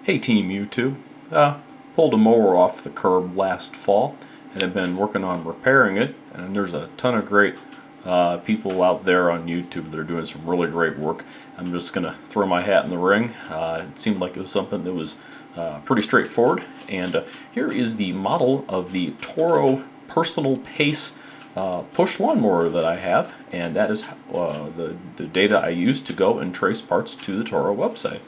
Hey Team YouTube, pulled a mower off the curb last fall and have been working on repairing it, and there's a ton of great people out there on YouTube that are doing some really great work. I'm just going to throw my hat in the ring. It seemed like it was something that was pretty straightforward, and here is the model of the Toro personal pace push lawnmower that I have, and that is the data I used to go and trace parts to the Toro website.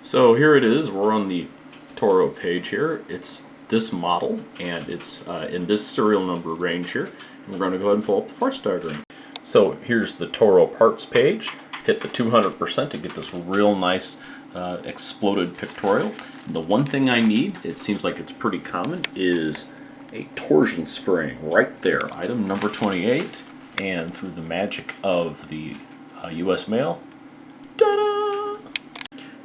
So here it is. We're on the Toro page here. It's this model, and it's in this serial number range here. And we're going to go ahead and pull up the parts diagram. So here's the Toro parts page. Hit the 200% to get this real nice exploded pictorial. The one thing I need, it seems like it's pretty common, is a torsion spring right there. Item number 28. And through the magic of the US mail, ta-da!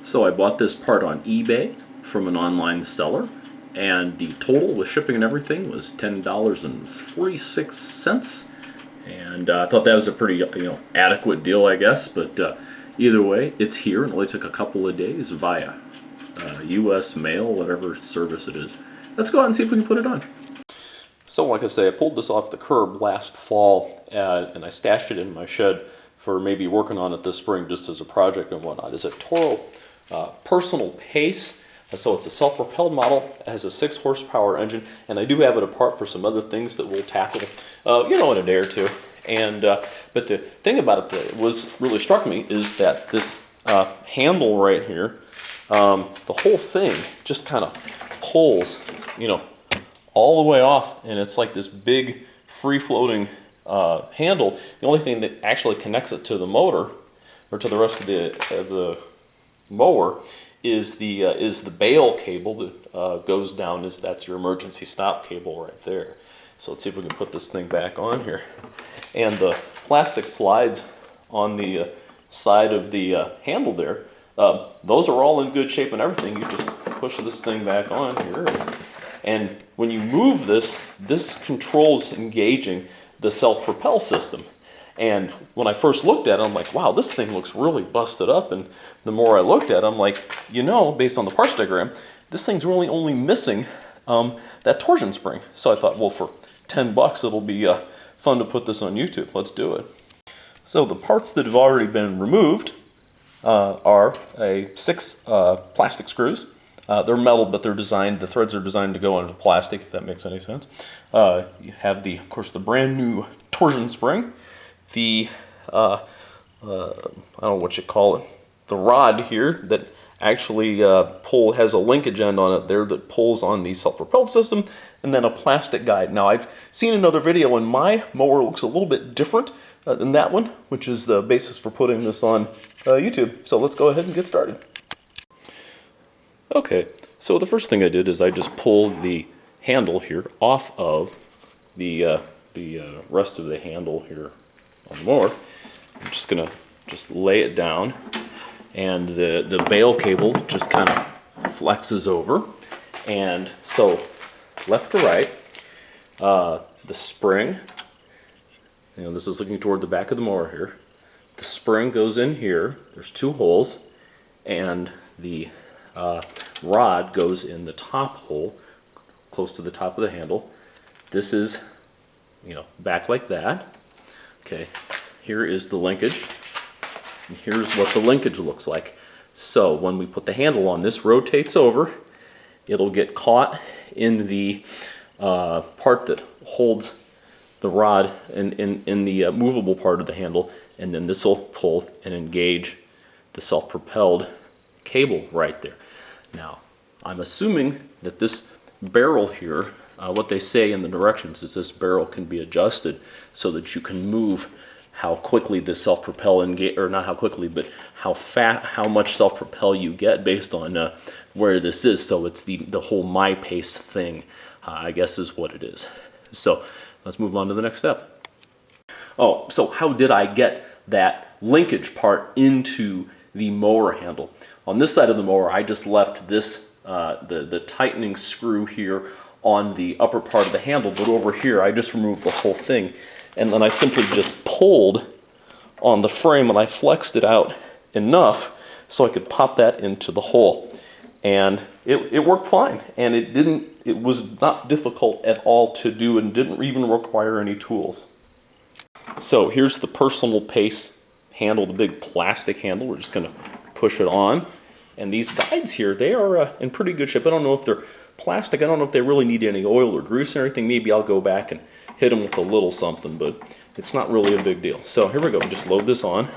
So I bought this part on eBay from an online seller, and the total with shipping and everything was $10.46, and I thought that was a pretty adequate deal, I guess. But either way, it's here, and it only took a couple of days via US mail, whatever service it is. Let's go out and see if we can put it on. So like I say, I pulled this off the curb last fall, and I stashed it in my shed for maybe working on it this spring just as a project and whatnot. It's a Toro personal pace, so it's a self-propelled model. It has a 6 horsepower engine, and I do have it apart for some other things that we'll tackle in a day or two. And but the thing about it that was really struck me is that this handle right here, the whole thing just kind of pulls all the way off, and it's like this big free-floating handle. The only thing that actually connects it to the motor or to the rest of the mower is the bail cable that goes down. That's your emergency stop cable right there. So let's see if we can put this thing back on here. And the plastic slides on the side of the handle there, those are all in good shape and everything. You just push this thing back on here, and when you move this controls engaging the self-propel system. And when I first looked at it, I'm like, wow, this thing looks really busted up. And the more I looked at it, I'm like, based on the parts diagram, this thing's really only missing that torsion spring. So I thought, well, for 10 bucks, it'll be fun to put this on YouTube. Let's do it. So the parts that have already been removed are 6 plastic screws. They're metal, but the threads are designed to go into plastic, if that makes any sense. You have of course, the brand new torsion spring. The I don't know what you call it, the rod here that actually has a linkage end on it there that pulls on the self-propelled system, and then a plastic guide. Now, I've seen another video, and my mower looks a little bit different than that one, which is the basis for putting this on YouTube. So let's go ahead and get started. Okay, so the first thing I did is I just pulled the handle here off of the rest of the handle here on the mower. I'm just gonna lay it down, and the bail cable just kind of flexes over, and so left to right, the spring, this is looking toward the back of the mower here. The spring goes in here. There's 2 holes, and the rod goes in the top hole, close to the top of the handle. This is, back like that. Okay, here is the linkage, and here's what the linkage looks like. So when we put the handle on, this rotates over. It'll get caught in the part that holds the rod in the movable part of the handle, and then this will pull and engage the self-propelled cable right there. Now, I'm assuming that this barrel here, what they say in the directions is this barrel can be adjusted so that you can move how quickly the self-propel engage, or not how quickly, but how much self-propel you get based on where this is. So it's the whole my pace thing, I guess, is what it is. So let's move on to the next step. Oh, so how did I get that linkage part into the mower handle? On this side of the mower, I just left this the tightening screw here on the upper part of the handle, but over here I just removed the whole thing, and then I simply just pulled on the frame, and I flexed it out enough so I could pop that into the hole. and it worked fine, and it was not difficult at all to do and didn't even require any tools. So here's the personal pace handle, the big plastic handle. We're just going to push it on. And these guides here, they are in pretty good shape. I don't know if they're plastic. I don't know if they really need any oil or grease or anything. Maybe I'll go back and hit them with a little something, but it's not really a big deal. So here we go. Just load this on.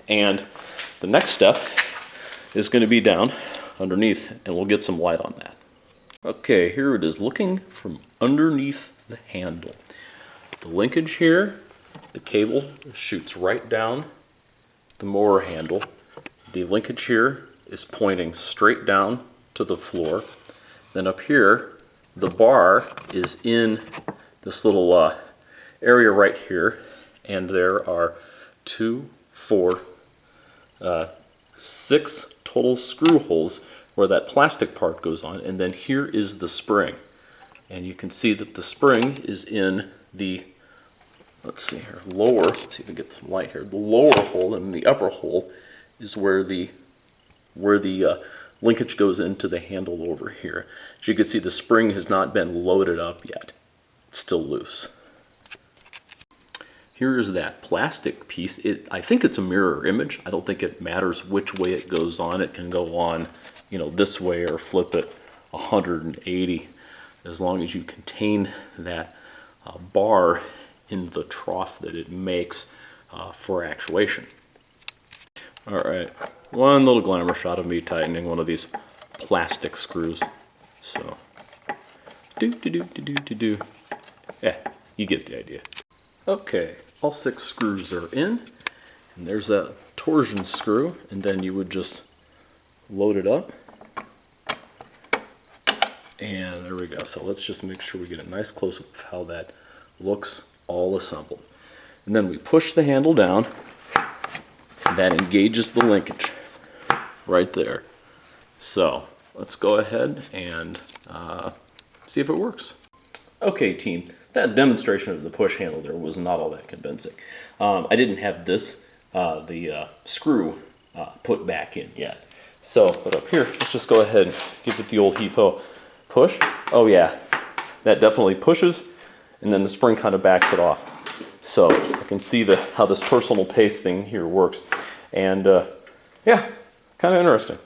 And the next step is going to be down underneath, and we'll get some light on that. Okay, here it is looking from underneath the handle. The linkage here, the cable shoots right down the mower handle. The linkage here is pointing straight down to the floor. Then up here, the bar is in this little area right here, and there are 2, 4, 6 total screw holes where that plastic part goes on, and then here is the spring. And you can see that the spring is in the, let's see here, lower, let's see if we can get some light here, the lower hole, and the upper hole is where the linkage goes into the handle over here. As you can see, the spring has not been loaded up yet. It's still loose. Here is that plastic piece. I think it's a mirror image. I don't think it matters which way it goes on. It can go on, you know, this way or flip it 180, as long as you contain that bar in the trough that it makes for actuation. All right, one little glamour shot of me tightening one of these plastic screws. So, do. Yeah, you get the idea. Okay, all 6 screws are in, and there's that torsion screw, and then you would just load it up. And there we go. So let's just make sure we get a nice close-up of how that looks all assembled. And then we push the handle down, and that engages the linkage right there. So let's go ahead and see if it works. Okay, team, that demonstration of the push handle there was not all that convincing. I didn't have this, the screw put back in yet. So, but up here, let's just go ahead and give it the old heave-ho push. Oh yeah, that definitely pushes, and then the spring kind of backs it off. So I can see how this personal pace thing here works. And yeah, kind of interesting.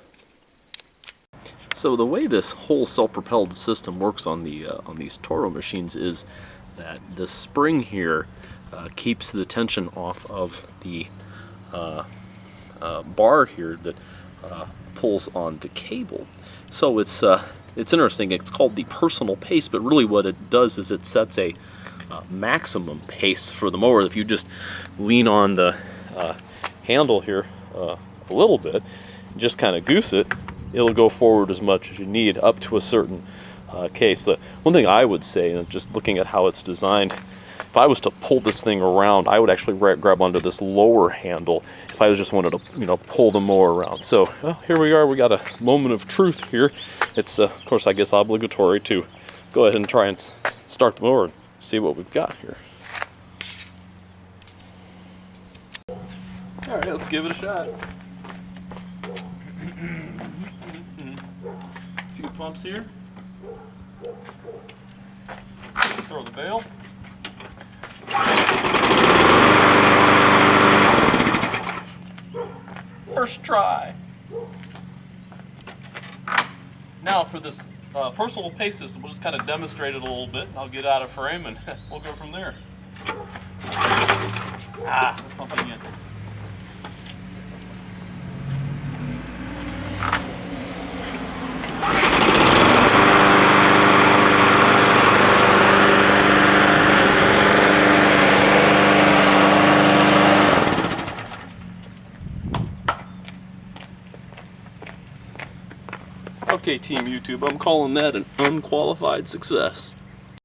So the way this whole self-propelled system works on these Toro machines is that the spring here keeps the tension off of the bar here that pulls on the cable. So it's interesting. It's called the personal pace, but really what it does is it sets a maximum pace for the mower. If you just lean on the handle here a little bit, just kind of goose it, it'll go forward as much as you need up to a certain case. The one thing I would say, and just looking at how it's designed, if I was to pull this thing around, I would actually grab onto this lower handle if I was just wanted to, you know, pull the mower around. So well, here we are. We got a moment of truth here. It's of course, I guess, obligatory to go ahead and try and start the mower and see what we've got here. All right, let's give it a shot. A few pumps here. Throw the bail. First try. Now for this personal pace system, we'll just kind of demonstrate it a little bit. I'll get out of frame and we'll go from there. Let's pump it again. Okay, Team YouTube, I'm calling that an unqualified success.